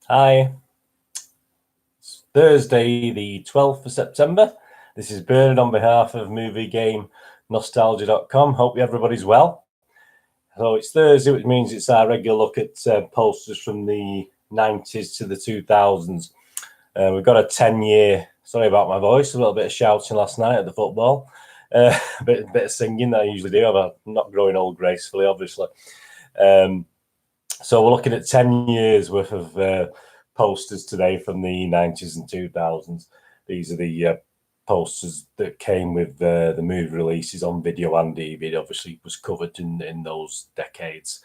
Hi. It's Thursday, the 12th of September. This is Bernard on behalf of moviegamenostalgia.com. Hope everybody's well. So it's Thursday, which means it's our regular look at posters from the 90s to the 2000s. We've got a 10-year, sorry about my voice, a little bit of shouting last night at the football. A bit of singing that I usually do. I'm not growing old gracefully, obviously. So we're looking at 10 years worth of posters today from the 90s and 2000s. These are the posters that came with the movie releases on video and DVD. Obviously, was covered in those decades.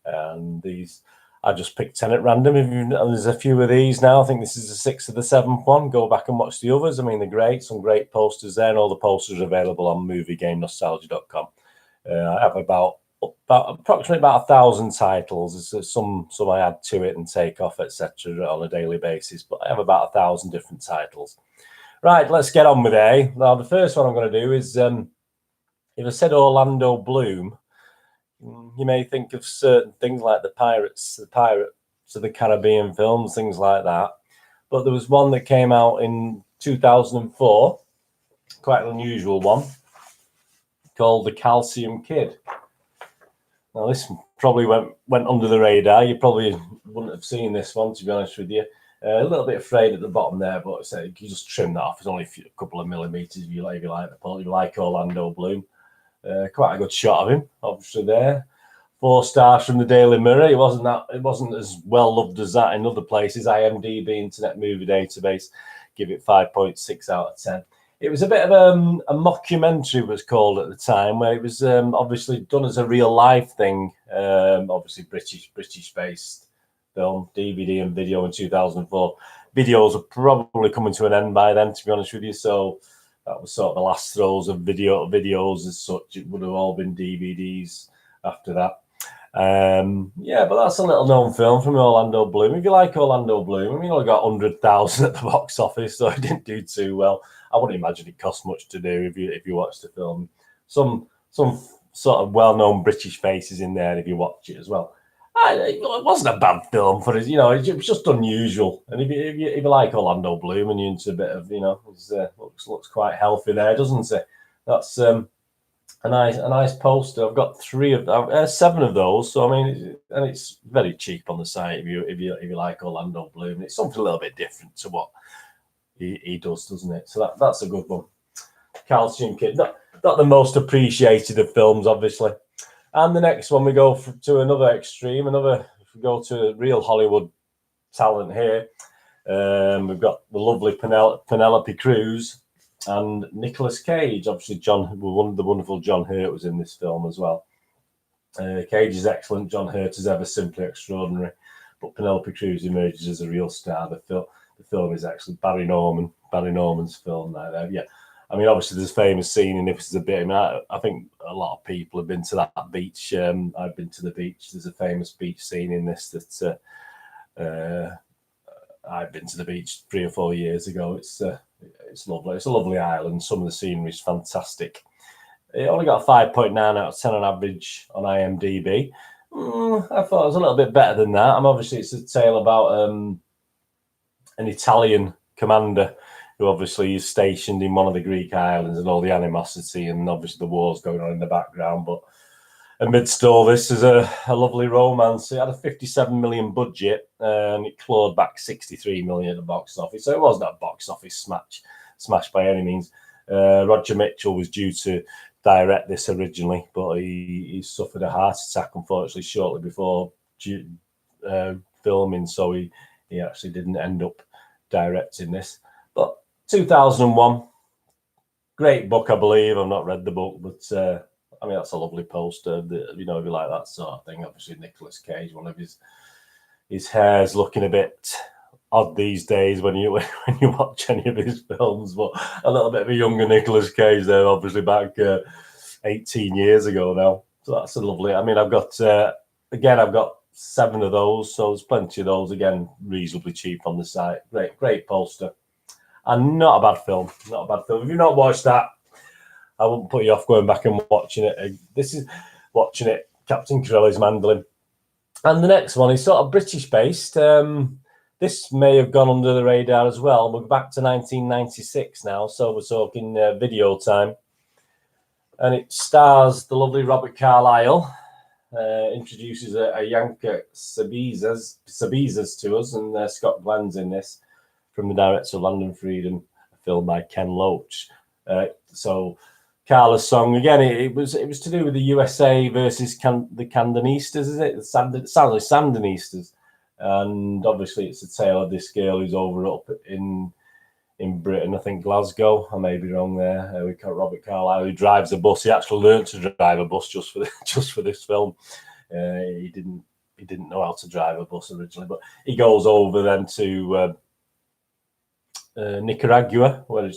And these, I just picked 10 at random. There's a few of these now. I think this is the 6th or the 7th one. Go back and watch the others. I mean, they're great. Some great posters there, and all the posters are available on moviegamenostalgia.com. I have about approximately about 1,000 titles. There's some I add to it and take off, etc. on a daily basis, but I have about 1,000 different titles. Right, let's get on with it. Now, the first one I'm going to do is, if I said Orlando Bloom, you may think of certain things like the Pirates of the Caribbean films, things like that. But there was one that came out in 2004, quite an unusual one, called The Calcium Kid. Now, this probably went under the radar. You probably wouldn't have seen this one, to be honest with you. A little bit frayed at the bottom there, but you can just trim that off. It's only a couple of millimeters if you like Orlando Bloom. Quite a good shot of him, obviously there. 4 stars from the Daily Mirror. It wasn't as well loved as that in other places. IMDb, Internet Movie Database, give it 5.6 out of 10. It was a bit of a mockumentary, it was called at the time, where it was obviously done as a real life thing. Obviously British-based film, DVD and video in 2004. Videos are probably coming to an end by then, to be honest with you. So that was sort of the last throes of videos as such. It would have all been DVDs after that. Yeah, but that's a little known film from Orlando Bloom. If you like Orlando Bloom, I mean, only got 100,000 at the box office, so it didn't do too well. I wouldn't imagine it cost much to do if you watch the film. Some sort of well-known British faces in there if you watch it as well. It wasn't a bad film for it, it was just unusual. And if you like Orlando Bloom and you're into a bit of, looks quite healthy there, doesn't it? That's a nice poster. I've got 7 of those. So I mean, and it's very cheap on the site if you like Orlando Bloom. It's something a little bit different to what he does, doesn't it? So that's a good one. Calcium Kid, not the most appreciated of films, obviously. And the next one, we go to another extreme. If we go to real Hollywood talent here, we've got the lovely Penelope Cruz and Nicolas Cage. Obviously, the wonderful John Hurt was in this film as well. Cage is excellent. John Hurt is ever simply extraordinary. But Penelope Cruz emerges as a real star. The film is actually Barry Norman's film there. Yeah. I mean, obviously, there's a famous scene in This Is a Bit. I mean, I think a lot of people have been to that beach. I've been to the beach. There's a famous beach scene in this that I've been to the beach 3 or 4 years ago. It's lovely. It's a lovely island. Some of the scenery is fantastic. It only got a 5.9 out of 10 on average on IMDb. I thought it was a little bit better than that. Obviously, it's a tale about an Italian commander who obviously is stationed in one of the Greek islands, and all the animosity and obviously the wars going on in the background. But amidst all this is a lovely romance. It had a 57 million budget and it clawed back 63 million at the box office. So it wasn't a box office smash by any means. Roger Mitchell was due to direct this originally, but he suffered a heart attack, unfortunately, shortly before filming. So he actually didn't end up directing this. But 2001, great book, I believe. I've not read the book, but I mean, that's a lovely poster. If you like that sort of thing. Obviously, Nicolas Cage, one of his hair's looking a bit odd these days when you watch any of his films, but a little bit of a younger Nicolas Cage there, obviously back 18 years ago now. So that's a lovely. I mean, I've got 7 of those, so there's plenty of those. Again, reasonably cheap on the site. Great poster. And not a bad film. If you've not watched that, I wouldn't put you off going back and watching it. This is watching it, Captain Corelli's Mandolin. And the next one is sort of British-based. This may have gone under the radar as well. We're back to 1996 now, so we're talking video time. And it stars the lovely Robert Carlyle, introduces a Yanka Sabizas to us, and Scott Glenn's in this, from the director of Land and Freedom, a film by Ken Loach. So Carla's song, again, it was to do with the USA versus the Candonistas, is it? Sandinistas. And obviously it's a tale of this girl who's over up in Britain, I think Glasgow. I may be wrong there. We've got Robert Carlyle, who drives a bus. He actually learned to drive a bus just for this film. He didn't know how to drive a bus originally, but he goes over then to Nicaragua, where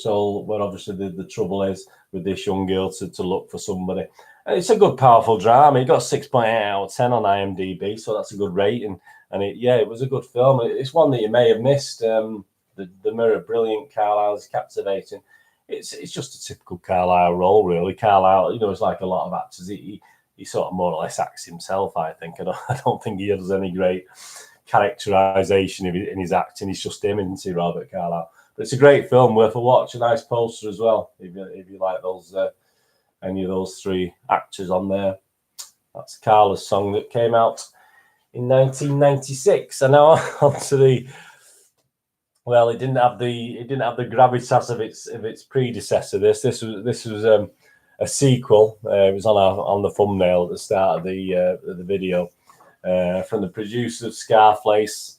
obviously the trouble is with this young girl to look for somebody. And it's a good, powerful drama. It got 6.8 out of 10 on IMDb, so that's a good rating. And it was a good film. It's one that you may have missed. The Mirror, brilliant. Carlyle's captivating. It's just a typical Carlyle role, really. Carlyle, it's like a lot of actors. He sort of more or less acts himself, I think. I don't think he does any great characterization in his acting. He's just him, isn't he, Robert Carlyle? But it's a great film, worth a watch. A nice poster as well, if you like those any of those three actors on there. That's Carla's song that came out in 1996. And now on to the. Well, it didn't have the gravitas of its predecessor. This was a sequel. It was on the thumbnail at the start of the video, from the producers of Scarface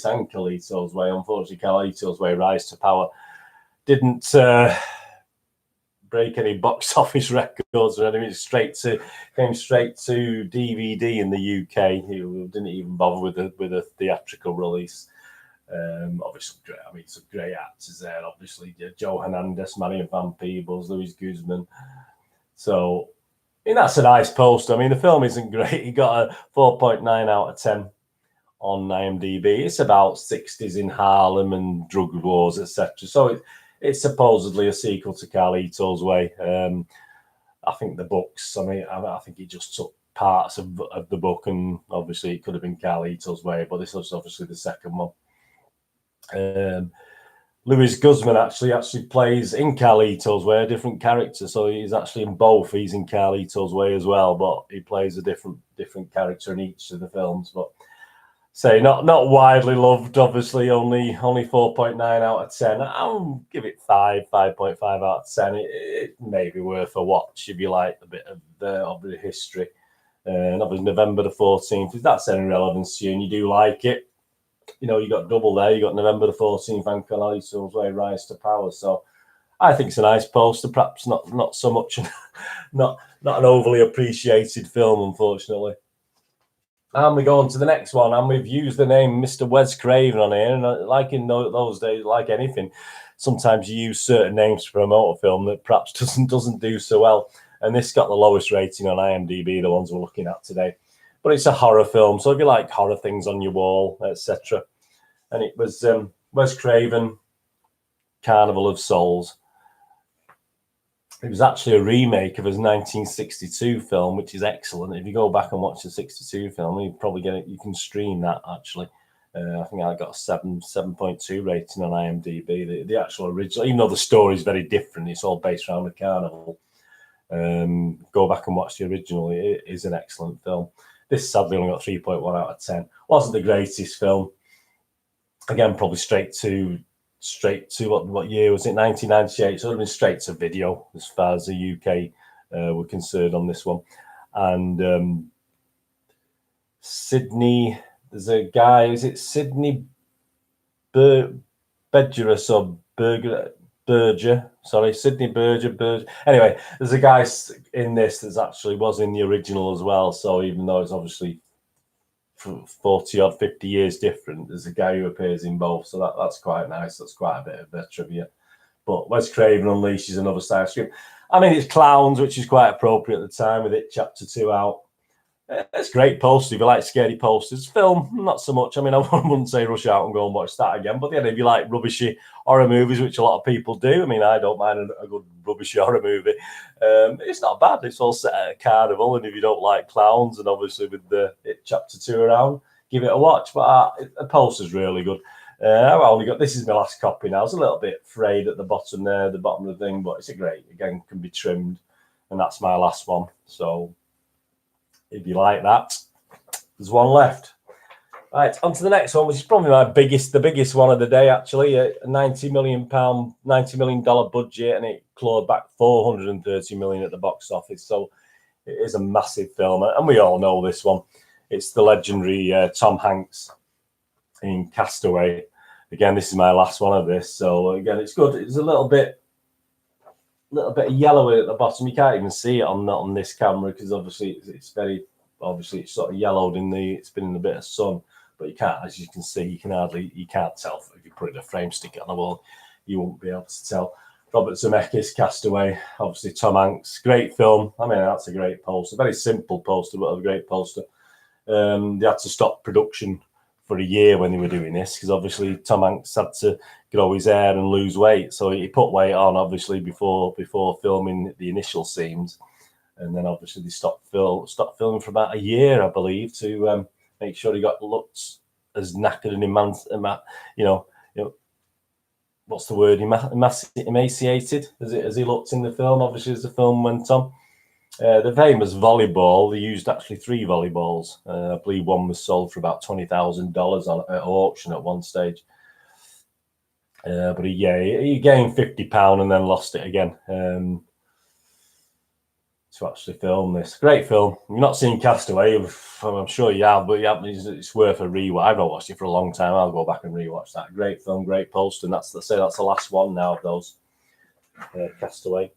and Carlito's Way. Unfortunately, Carlito's Way, Rise to Power, didn't break any box office records or anything. Came straight to DVD in the UK. It didn't even bother with a theatrical release. Obviously, some great actors there. Obviously, Joe Hernandez, Marion Van Peebles, Louis Guzman. So, that's a nice poster. The film isn't great. He got a 4.9 out of 10 on IMDb. It's about 60s in Harlem and drug wars, etc. So it's supposedly a sequel to Carlito's Way. I think the books. I think he just took parts of the book, and obviously it could have been Carlito's Way, but this was obviously the second one. Louis Guzman actually plays in Carlito's Way a different character, so he's actually in both. He's in Carlito's Way as well, but he plays a different character in each of the films. But not widely loved, obviously. Only 4.9 out of 10. I'll give it 5.5 out of 10. It may be worth a watch if you like a bit of the history. And obviously November the 14th, if that's any relevance to you and you do like it, you got double there. You got November the 14th and Carlito's Way, Rise to Power. So I think it's a nice poster. Perhaps not so much, not an overly appreciated film, unfortunately. And we go on to the next one, and we've used the name Mr. Wes Craven on here. And like in those days, like anything, sometimes you use certain names to promote a film that perhaps doesn't do so well. And this got the lowest rating on IMDb, the ones we're looking at today. But it's a horror film, so if you like horror things on your wall, etc. And it was Wes Craven, Carnival of Souls. It was actually a remake of his 1962 film, which is excellent. If you go back and watch the 62 film, you probably get it. You can stream that, actually. I think I got a 7.2 rating on IMDb. The actual original, even though the story is very different, it's all based around the carnival. Go back and watch the original. It is an excellent film. This sadly only got 3.1 out of 10. Wasn't the greatest film. Again, probably straight to what year was it? 1998. So it would have been straight to video as far as the UK were concerned on this one. And Sydney, there's a guy. Is it Sydney Bergerus or Berger? Sorry, Sydney Berger. Anyway, there's a guy in this that actually was in the original as well. So even though it's obviously 40 or 50 years different, there's a guy who appears in both. So that's quite nice. That's quite a bit of trivia. But Wes Craven unleashes another side stream. It's clowns, which is quite appropriate at the time with it Chapter 2 out. It's a great poster if you like scary posters. Film, not so much. I wouldn't say rush out and go and watch that again. But then if you like rubbishy horror movies, which a lot of people do, I don't mind a good rubbishy horror movie. It's not bad. It's all set at a carnival. And if you don't like clowns, and obviously with the Chapter 2 around, give it a watch. But the poster's really good. I've only got, this is my last copy now. It's a little bit frayed at the bottom there, the bottom of the thing, but it's a great, again, can be trimmed. And that's my last one. So if you like that, there's one left. Right, on to the next one, which is probably the biggest one of the day, actually. A £90 million budget, and it clawed back 430 million at the box office. So it is a massive film, and we all know this one. It's the legendary Tom Hanks in Castaway. Again, this is my last one of this. So again, it's good. It's a little bit yellow at the bottom. You can't even see it on this camera because obviously it's sort of yellowed it's been in a bit of sun. But you can't, as you can see, you can't tell if you put it in a frame, stick it on the wall, you won't be able to tell. Robert Zemeckis, Castaway, obviously Tom Hanks, great film. I mean, that's a great poster, very simple poster, but a great poster. They had to stop production for a year when they were doing this because obviously Tom Hanks had to grow his hair and lose weight, so he put weight on obviously before filming the initial scenes, and then obviously they stopped filming for about a year, I believe, to make sure he looked as knackered and what's the word? Emaciated as he looked in the film. Obviously, as the film went on, the famous volleyball. They used actually 3 volleyballs. I believe one was sold for about $20,000 at auction at one stage. But he gained £50 and then lost it again. To actually film this. Great film. You've not seen Castaway, I'm sure you have, but it's worth a rewatch. I've not watched it for a long time. I'll go back and rewatch that. Great film, great poster, and that's the last one now of those. Castaway.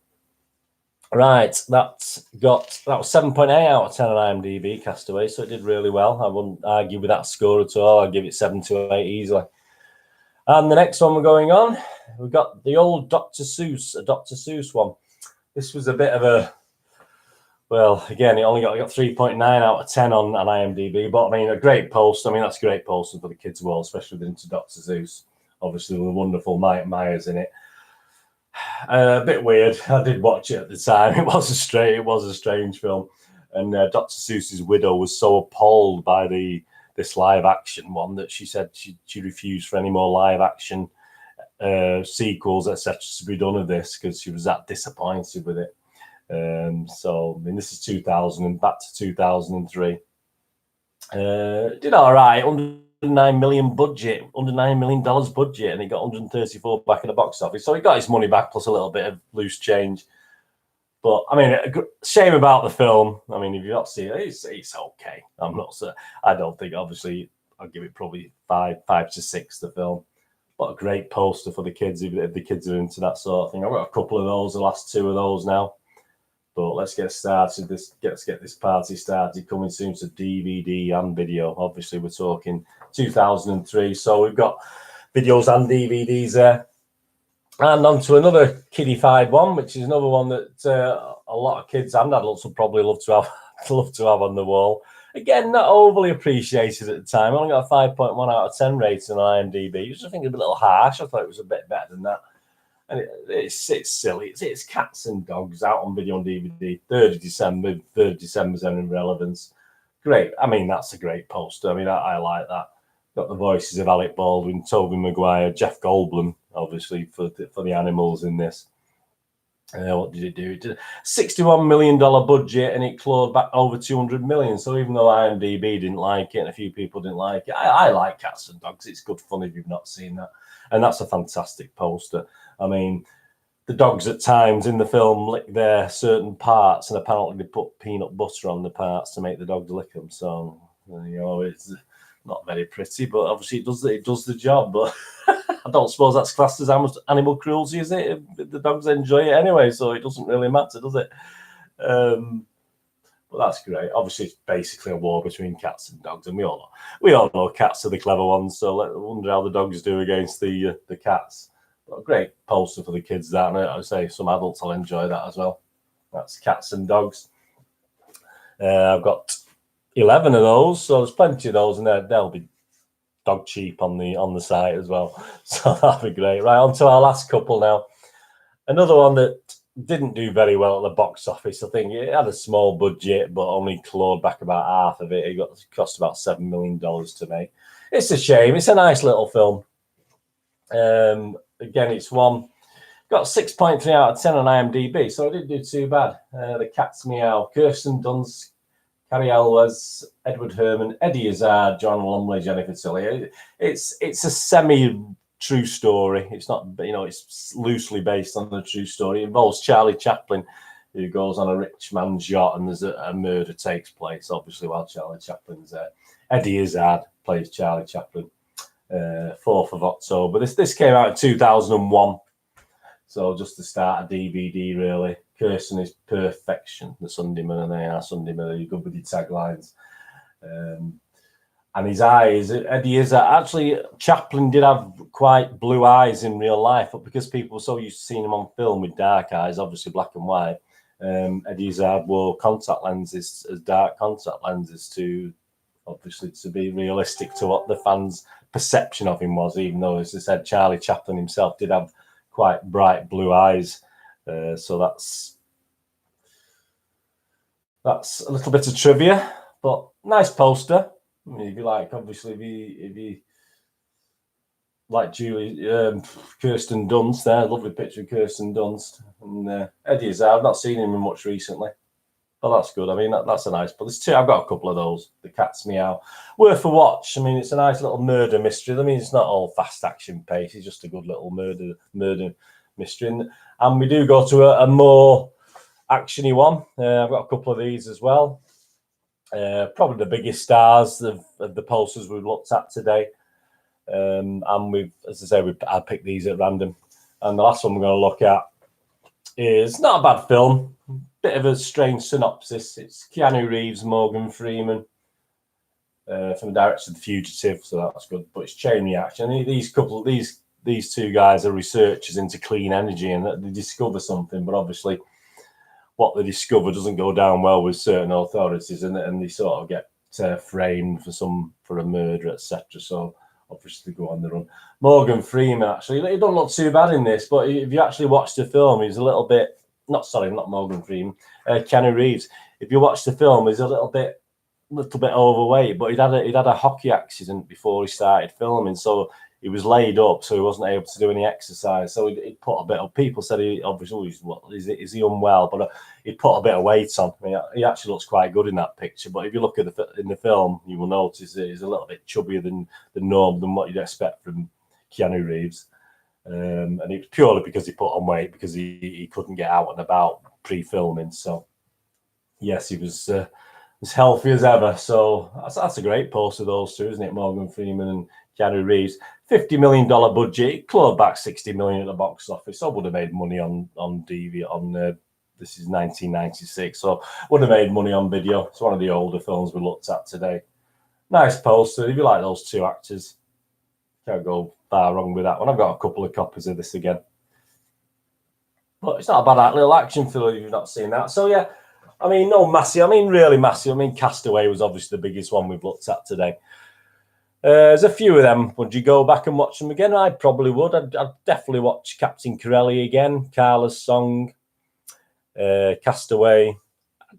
Right, that was 7.8 out of 10 on IMDb, Castaway, so it did really well. I wouldn't argue with that score at all. I'd give it 7 to 8 easily. And the next one we're going on, we've got the old Dr. Seuss one. This was a bit of a, well, again, it only got 3.9 out of 10 on IMDb, but I mean, a great poster. I mean, that's a great poster for the kids' world, especially into Dr. Seuss. Obviously, with the wonderful Mike Myers in it. A bit weird. I did watch it at the time. It was a strange film, and Dr. Seuss's widow was so appalled by this live action one that she said she refused for any more live action sequels, etc., to be done of this because she was that disappointed with it. So I mean, this is 2000 and back to 2003. Did all right, under $9 million budget, and he got 134 back in the box office. So he got his money back plus a little bit of loose change. But I mean, shame about the film. I mean, if you've not seen it, it's okay. I don't think. Obviously, I'll give it probably 5 to 6. The film, but a great poster for the kids if the kids are into that sort of thing. I've got a couple of those, the last 2 of those now. But let's get started. Let's get this party started. Coming soon to DVD and video. Obviously, we're talking 2003. So we've got videos and DVDs there. And on to another kiddified one, which is another one that a lot of kids and adults would probably love to have on the wall. Again, not overly appreciated at the time. I only got a 5.1 out of 10 rating on IMDb, which I think is a little harsh. I thought it was a bit better than that. And it's silly. It's Cats and Dogs out on video and DVD. 3rd of December's having relevance. Great. I mean, that's a great poster. I mean, I like that. Got the voices of Alec Baldwin, Tobey Maguire, Jeff Goldblum, obviously, for the animals in this. What did it do? It did a $61 million budget, and it clawed back over 200 million. So even though IMDb didn't like it, and a few people didn't like it, I like Cats and Dogs. It's good fun if you've not seen that. And that's a fantastic poster. I mean, the dogs at times in the film lick their certain parts, and apparently they put peanut butter on the parts to make the dogs lick them. So, it's not very pretty, but obviously it does the job. But I don't suppose that's classed as animal cruelty, is it? The dogs enjoy it anyway, so it doesn't really matter, does it? But that's great. Obviously, it's basically a war between cats and dogs, and we all know cats are the clever ones. So I wonder how the dogs do against the cats. But a great poster for the kids, that, and I would say some adults will enjoy that as well. That's Cats and Dogs. I've got 11 of those, so there's plenty of those, and they'll be dog cheap on the site as well. So that'll be great. Right, on to our last couple now. Another one that didn't do very well at the box office. I think it had a small budget, but only clawed back about half of it. It cost about $7 million to make. It's a shame. It's a nice little film. Again, it's one got 6.3 out of 10 on IMDb, so I didn't do too bad. The Cat's Meow, Kirsten Dunst, Carlyle was Edward Herman, Eddie Izzard, John Lumley, Jennifer Tilly. It's a semi-true story. It's not, it's loosely based on a true story. It involves Charlie Chaplin, who goes on a rich man's yacht, and there's a murder takes place, obviously, while Charlie Chaplin's there. Eddie Izzard plays Charlie Chaplin. 4th of October. This came out in 2001. So just to start a DVD, really. Kirsten is perfection. The Sundayman, and they are Sundayman. You're good with your taglines. And his eyes, Eddie Izzard. Actually, Chaplin did have quite blue eyes in real life, but because people were so used to seeing him on film with dark eyes, obviously black and white, Eddie Izzard wore contact lenses as dark contact lenses to be realistic to what the fans' perception of him was, even though, as I said, Charlie Chaplin himself did have quite bright blue eyes. So that's a little bit of trivia, but nice poster. I mean, if you like, obviously, if you like Kirsten Dunst there, lovely picture of Kirsten Dunst. And Eddie Izzard, I've not seen him much recently. But that's good. I mean, that's a nice. But there's two. I've got a couple of those. The Cat's Meow, worth a watch. I mean, it's a nice little murder mystery. I mean, it's not all fast action pace. It's just a good little murder mystery. And we do go to a more actiony one. I've got a couple of these as well. Probably the biggest stars of the posters we've looked at today. And we've, as I say, I picked these at random. And the last one we're going to look at is not a bad film. Bit of a strange synopsis. It's Keanu Reeves, Morgan Freeman, from the director of The Fugitive, so that's good. But it's Chain Reaction. These two guys are researchers into clean energy, and they discover something, but obviously what they discover doesn't go down well with certain authorities, and they sort of get framed for a murder, etc. So obviously go on the run. Morgan Freeman, actually, he don't look too bad in this, but if you actually watch the film, he's a little bit. Not Morgan Freeman, Keanu Reeves. If you watch the film, he's a little bit overweight, but he'd had a hockey accident before he started filming, so he was laid up, so he wasn't able to do any exercise. So he put a bit of. People said he obviously is he unwell, but he put a bit of weight on. I mean, he actually looks quite good in that picture. But if you look at in the film, you will notice that he's a little bit chubbier than the norm than what you'd expect from Keanu Reeves. And it was purely because he put on weight, because he couldn't get out and about pre-filming. So yes, he was as healthy as ever. So that's a great post of those two, isn't it? Morgan Freeman and Keanu Reeves. $50 million budget, it clawed back $60 million at the box office. So would have made money on DVD. This is 1996, so would have made money on video. It's one of the older films we looked at today. Nice poster. If you like those two actors, can't go far wrong with that one. I've got a couple of copies of this again. But it's not a bad little action film if you've not seen that. So yeah, I mean, no massive. I mean, really massive. I mean, Castaway was obviously the biggest one we've looked at today. There's a few of them. Would you go back and watch them again? I probably would. I'd definitely watch Captain Corelli again. Carla's Song, Castaway.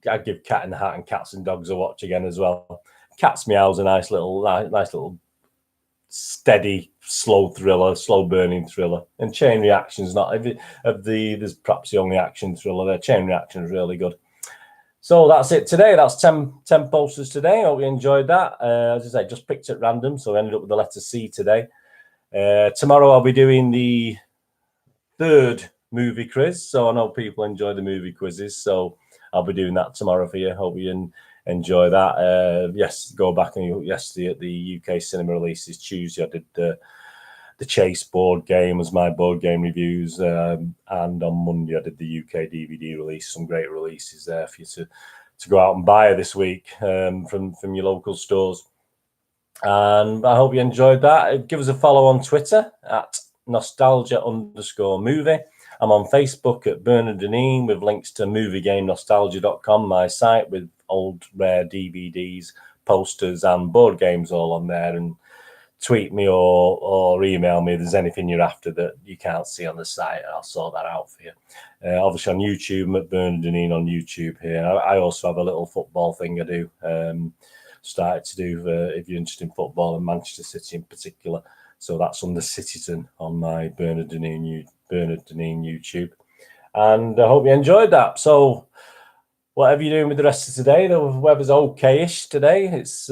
I'd give Cat in the Hat and Cats and Dogs a watch again as well. Cat's Meow's a nice little steady, slow burning thriller. And Chain Reaction's not. There's perhaps the only action thriller there. Chain Reaction is really good. So that's it today. That's 10 posters today. Hope you enjoyed that. As I say, just picked at random, so I ended up with the letter C today. Tomorrow I'll be doing the third movie quiz. So I know people enjoy the movie quizzes, so I'll be doing that tomorrow for you. Hope you enjoy that. Yes, go back and yesterday at the UK cinema releases Tuesday, I did the Chase board game as my board game reviews, and on Monday I did the UK DVD release. Some great releases there for you to go out and buy this week from your local stores. And I hope you enjoyed that. Give us a follow on Twitter at nostalgia_movie. I'm on Facebook at Bernard Deneen with links to moviegamenostalgia.com, my site with old rare DVDs, posters and board games all on there. And tweet me or email me if there's anything you're after that you can't see on the site, and I'll sort that out for you. Obviously on YouTube, McBurney on YouTube here. I also have a little football thing I do. Started to do if you're interested in football and Manchester City in particular. So that's on the Citizen on my Bernard Deneen YouTube. And I hope you enjoyed that. So whatever you're doing with the rest of today, the weather's okay-ish today. It's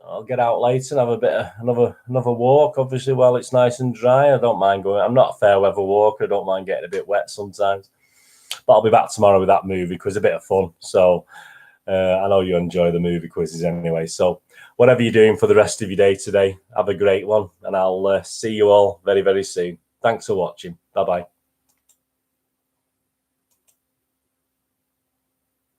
I'll get out later and have a bit of another walk, obviously, while it's nice and dry. I don't mind going. I'm not a fair weather walker. I don't mind getting a bit wet sometimes. But I'll be back tomorrow with that movie quiz, a bit of fun. So I know you enjoy the movie quizzes anyway. So whatever you're doing for the rest of your day today, have a great one. And I'll see you all very, very soon. Thanks for watching. Bye-bye.